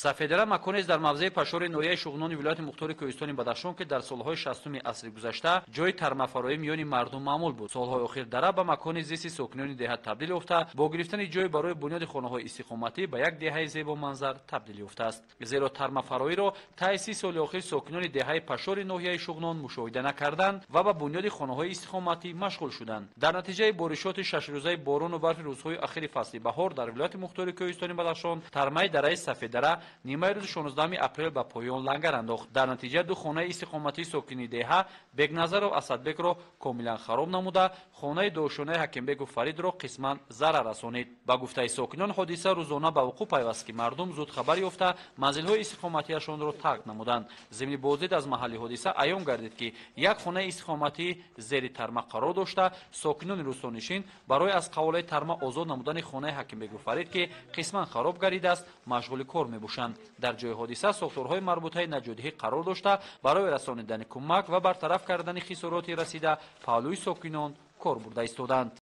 сафедара маконест дар мавзеи пашори ноҳияи шуғнони вилояти мухтори кӯҳистони Бадахшон ки дар солҳои 60-уми асри гузашта ҷои тармафароӣ миёни мардум маъмул буд. Солҳои охир дара ба макони зисти сокинони деҳа табдил ёфта, бо гирифтани ҷой барои бунёди хонаҳои истиқоматӣ ба як деҳаи зебоманзар табдил ёфтааст. зеро тармафароиро таи 30 соли охир сокинони деҳаи пашори ноҳияи шуғнон мушоҳида накарданд ва ба бунёди хонаҳои истиқоматӣ машғул шуданд. дар натиҷаи боришоти шашрӯзаи борону барфи рӯзҳои ахири фасли баҳор дар вилояти мухтори кӯҳистони Бадахшон тармаи дараи сафедара нимаи рӯзи 16 апрел ба поён лангар андохт. дар натиҷа ду хонаи истиқоматии сокини деҳа Бекназаров Асадбекро комилан хароб намуда, хонаи дошонаи Ҳакимбеку Фаридро қисман зарар расонид. ба гуфтаи сокинон ҳодиса рӯзона ба вуқӯъ пайваст ки мардум зуд хабар ёфта манзилҳои истиқоматиашонро тарк намуданд. зимни боздид аз маҳалли ҳодиса аён гардид ки як хонаи истиқоматӣ зери тарма қарор дошта, сокинони рӯстонишин барои аз қаволаи тарма озод намудани хонаи Ҳакимбеку Фарид ки қисман хароб гардидааст машғули кор мебошанд. дар ҷои ҳодиса сохторҳои марбутаи наҷодиҳӣ қарор дошта барои расонидани кӯмак ва бартараф кардани хисороти расида паҳлӯи сокинон кор бурда истоданд.